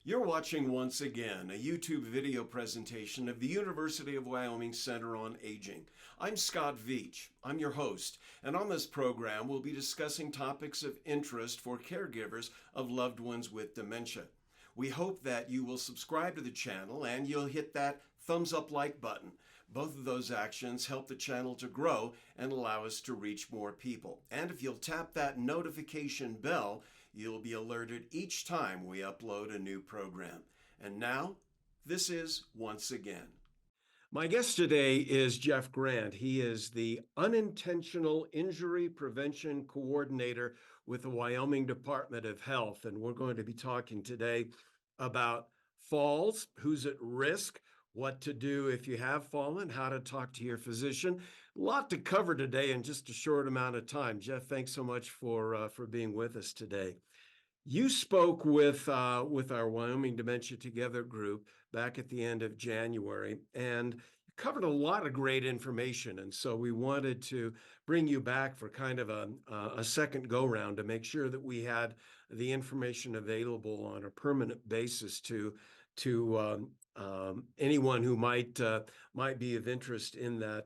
You're watching once again a YouTube video presentation of the University of Wyoming Center on Aging. I'm Scott Veach. I'm your host, and on this program we'll be discussing topics of interest for caregivers of loved ones with dementia. We hope that you will subscribe to the channel and you'll hit that thumbs up like button. Both of those actions help the channel to grow and allow us to reach more people. And if you'll tap that notification bell, you'll be alerted each time we upload a new program. And now, this is Once Again. My guest today is Jeff Grant. He is the Unintentional Injury Prevention Coordinator with the Wyoming Department of Health. And we're going to be talking today about falls, who's at risk, what to do if you have fallen, how to talk to your physician. A lot to cover today in just a short amount of time. Jeff, thanks so much for being with us today. You spoke with our Wyoming Dementia Together group back at the end of January, and covered a lot of great information. And so we wanted to bring you back for kind of a second go-round to make sure that we had the information available on a permanent basis to anyone who might be of interest in that,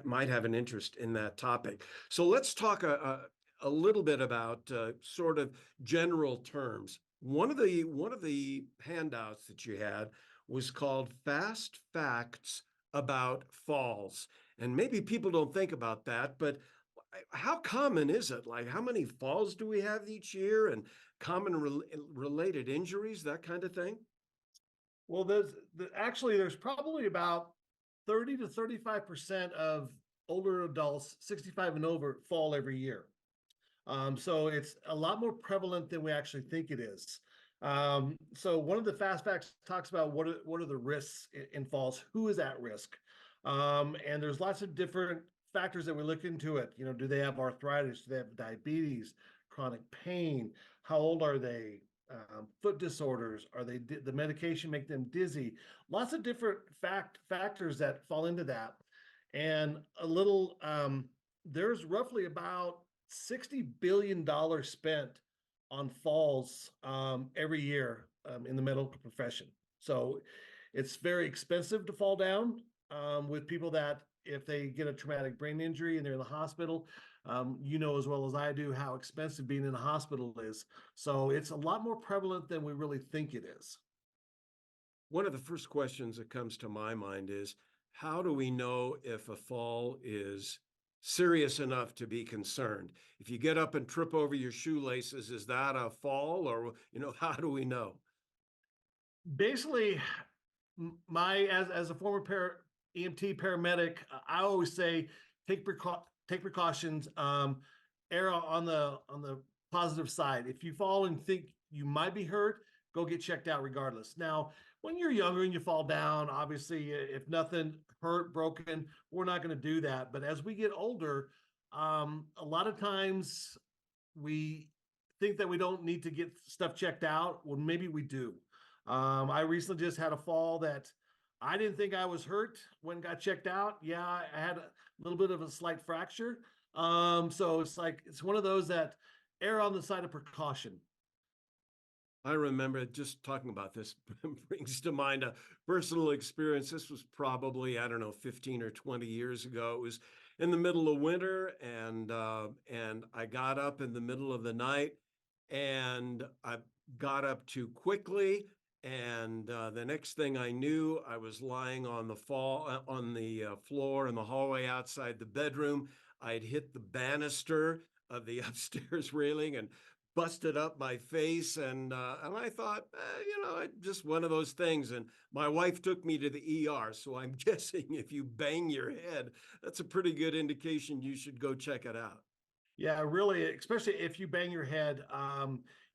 might have an interest in that topic. So let's talk a little bit about sort of general terms. One of the handouts that you had was called Fast Facts About Falls. And maybe people don't think about that, but how common is it? Like, how many falls do we have each year, and common related injuries, that kind of thing? Well, there's probably about 30 to 35% of older adults, 65 and over, fall every year. So it's a lot more prevalent than we actually think it is. So one of the fast facts talks about what are the risks in falls, who is at risk. And there's lots of different factors that we look into it. You know, do they have arthritis? Do they have diabetes, chronic pain? How old are they? Foot disorders, are they the medication make them dizzy? Lots of different factors that fall into that. And there's roughly about $60 billion spent on falls every year in the medical profession. So it's very expensive to fall down with people that if they get a traumatic brain injury and they're in the hospital, you know as well as I do how expensive being in a hospital is. So it's a lot more prevalent than we really think it is. One of the first questions that comes to my mind is, how do we know if a fall is serious enough to be concerned? If you get up and trip over your shoelaces, is that a fall, or, how do we know? Basically, as a former EMT paramedic, I always say take precautions, err on the positive side. If you fall and think you might be hurt, go get checked out regardless. Now, when you're younger and you fall down, obviously, if nothing hurt, broken, we're not going to do that. But as we get older, a lot of times we think that we don't need to get stuff checked out. Well, maybe we do. I recently just had a fall that I didn't think I was hurt when got checked out. Yeah, I had a little bit of a slight fracture. So it's one of those that err on the side of precaution. I remember just talking about this brings to mind a personal experience. This was probably, 15 or 20 years ago. It was in the middle of winter, and I got up in the middle of the night, and I got up too quickly. And the next thing I knew, I was lying on the floor in the hallway outside the bedroom. I'd hit the banister of the upstairs railing and busted up my face. And I thought, just one of those things. And my wife took me to the ER. So I'm guessing if you bang your head, that's a pretty good indication you should go check it out. Yeah, really, especially if you bang your head,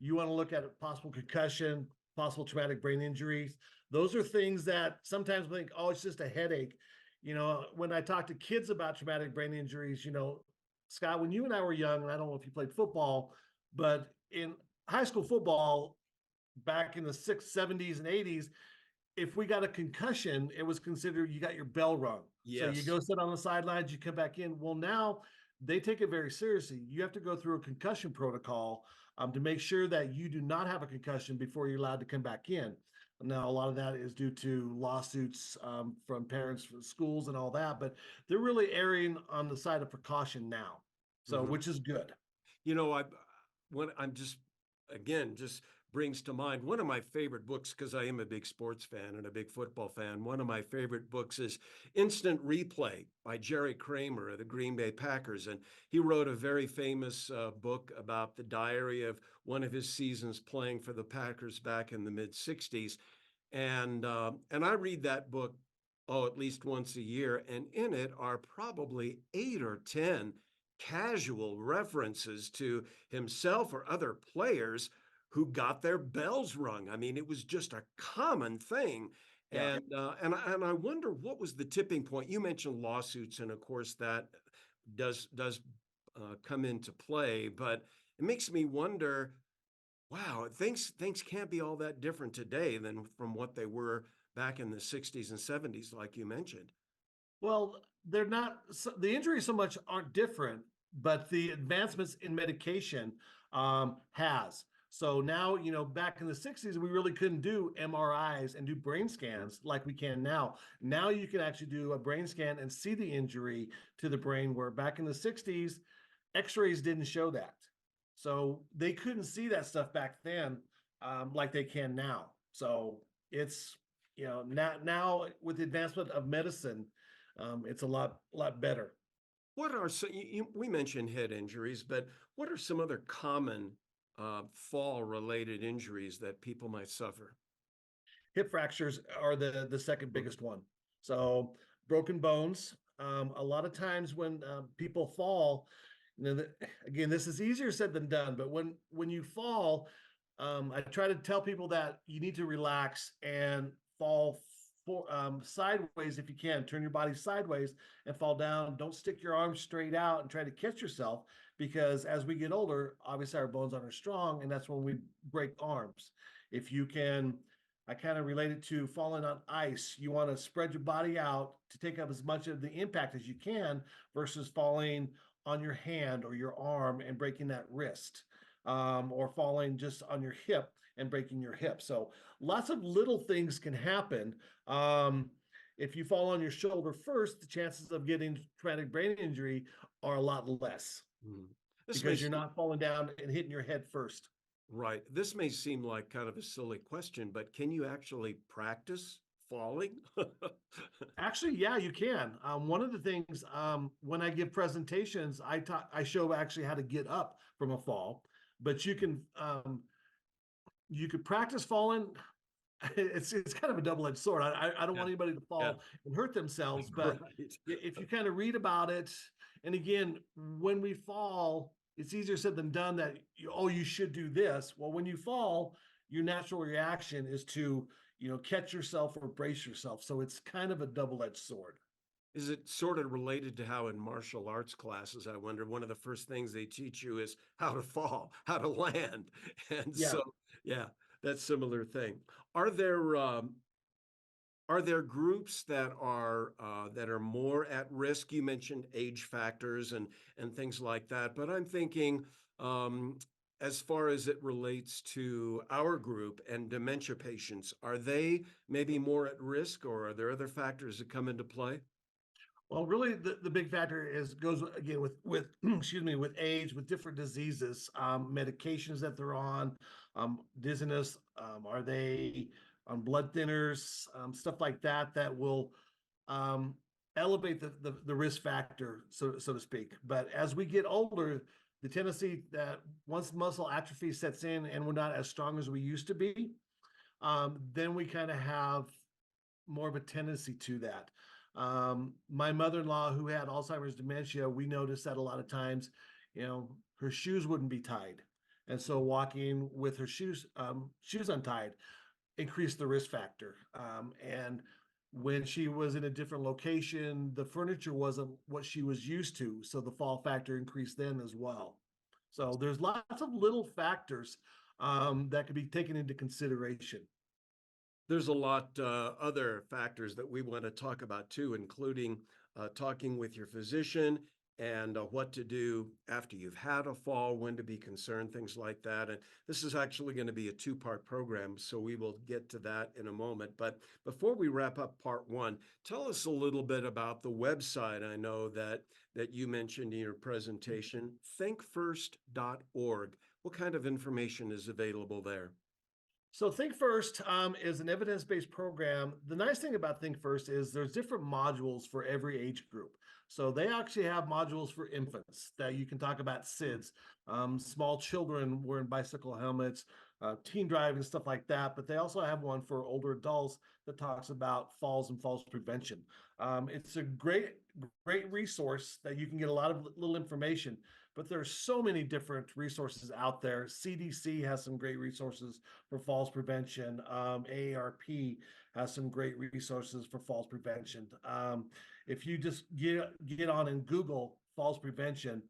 you want to look at a possible concussion, possible traumatic brain injuries. Those are things that sometimes we think, oh, it's just a headache. When I talk to kids about traumatic brain injuries, Scott, when you and I were young, and I don't know if you played football, but in high school football, back in the 70s and 80s, if we got a concussion, it was considered you got your bell rung. Yes. So you go sit on the sidelines, you come back in. Well, now they take it very seriously. You have to go through a concussion protocol to make sure that you do not have a concussion before you're allowed to come back in. Now, a lot of that is due to lawsuits from parents, from schools, and all that, but they're really erring on the side of precaution now, so Mhm. which is good. You know, when I'm just again just brings to mind one of my favorite books because I am a big sports fan and a big football fan. One of my favorite books is Instant Replay by Jerry Kramer of the Green Bay Packers, and he wrote a very famous book about the diary of one of his seasons playing for the Packers back in the mid '60s. And I read that book at least once a year, and in it are probably 8 or 10 casual references to himself or other players who got their bells rung. I mean, it was just a common thing. Yeah. And I wonder what was the tipping point. You mentioned lawsuits, and of course that does come into play, but it makes me wonder. Wow, things can't be all that different today than from what they were back in the '60s and '70s, like you mentioned. Well, they're not, the injuries so much aren't different, but the advancements in medication has. So now, back in the 60s, we really couldn't do MRIs and do brain scans like we can now. Now you can actually do a brain scan and see the injury to the brain, where back in the 60s, x-rays didn't show that. So they couldn't see that stuff back then like they can now. So it's, now with the advancement of medicine, it's a lot better. What are we mentioned head injuries, but what are some other common fall-related injuries that people might suffer? Hip fractures are the second Mhm. biggest one. So broken bones. A lot of times when people fall, again, this is easier said than done. But when you fall, I try to tell people that you need to relax and fall sideways if you can. Turn your body sideways and fall down. Don't stick your arms straight out and try to catch yourself, because as we get older, obviously our bones aren't as strong, and that's when we break arms. If you can, I kind of relate it to falling on ice. You want to spread your body out to take up as much of the impact as you can versus falling on your hand or your arm and breaking that wrist, or falling just on your hip and breaking your hip. So lots of little things can happen. If you fall on your shoulder first, the chances of getting traumatic brain injury are a lot less, Mhm. This may because you're seem not falling down and hitting your head first. right. This may seem like kind of a silly question, but can you actually practice falling? Actually, yeah, you can. One of the things, when I give presentations, I show actually how to get up from a fall, but you could practice falling. It's kind of a double edged sword. I don't Yeah, want anybody to yeah, fall and hurt themselves, but right. if you kind of read about it, and again, when we fall, it's easier said than done that you should do this. Well, when you fall, your natural reaction is to catch yourself or brace yourself. So it's kind of a double edged sword. Is it sort of related to how in martial arts classes, I wonder, one of the first things they teach you is how to fall, how to land. And Yeah. so, yeah, that's similar thing. Are there are there groups that are more at risk? You mentioned age factors and things like that, but I'm thinking um, as far as it relates to our group and dementia patients, are they maybe more at risk, or are there other factors that come into play? Well, really, the big factor is goes again with excuse me, with age, with different diseases, medications that they're on, dizziness. Are they on blood thinners, stuff like that, that will um, elevate the risk factor, so to speak. But as we get older, the tendency that once muscle atrophy sets in and we're not as strong as we used to be, then we kind of have more of a tendency to that. My mother-in-law, who had Alzheimer's dementia, we noticed that a lot of times, her shoes wouldn't be tied, and so walking with her shoes untied increased the risk factor. And when she was in a different location, the furniture wasn't what she was used to, so the fall factor increased then as well. So there's lots of little factors that could be taken into consideration. There's a lot other factors that we want to talk about too, including talking with your physician and what to do after you've had a fall, when to be concerned, things like that. And this is actually going to be a two-part program, so we will get to that in a moment. But before we wrap up part one, tell us a little bit about the website. I know that you mentioned in your presentation, thinkfirst.org. What kind of information is available there? So Think First is an evidence-based program. The nice thing about Think First is there's different modules for every age group. So they actually have modules for infants that you can talk about SIDS, small children wearing bicycle helmets, teen driving, stuff like that. But they also have one for older adults that talks about falls and falls prevention. It's a great resource that you can get a lot of little information. But there's so many different resources out there. CDC has some great resources for falls prevention. AARP has some great resources for falls prevention. If you just get on and Google falls prevention,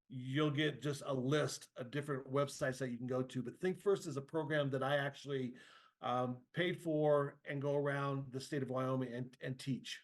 you'll get just a list of different websites that you can go to. But Think First is a program that I actually paid for and go around the state of Wyoming and teach.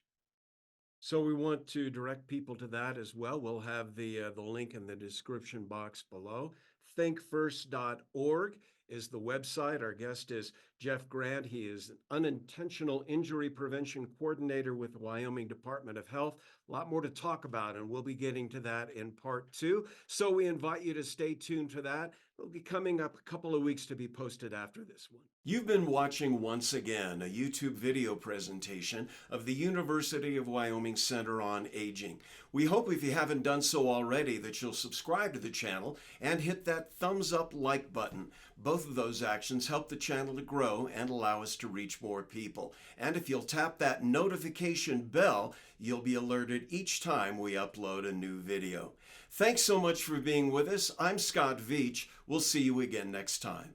So we want to direct people to that as well. We'll have the link in the description box below. Thinkfirst.org is the website. Our guest is Jeff Grant. He is an unintentional injury prevention coordinator with the Wyoming Department of Health. A lot more to talk about, and we'll be getting to that in part two. So we invite you to stay tuned for that. It'll be coming up a couple of weeks to be posted after this one. You've been watching once again a YouTube video presentation of the University of Wyoming Center on Aging. We hope, if you haven't done so already, that you'll subscribe to the channel and hit that thumbs up like button. Both of those actions help the channel to grow and allow us to reach more people. And if you'll tap that notification bell, you'll be alerted each time we upload a new video. Thanks so much for being with us. I'm Scott Veach. We'll see you again next time.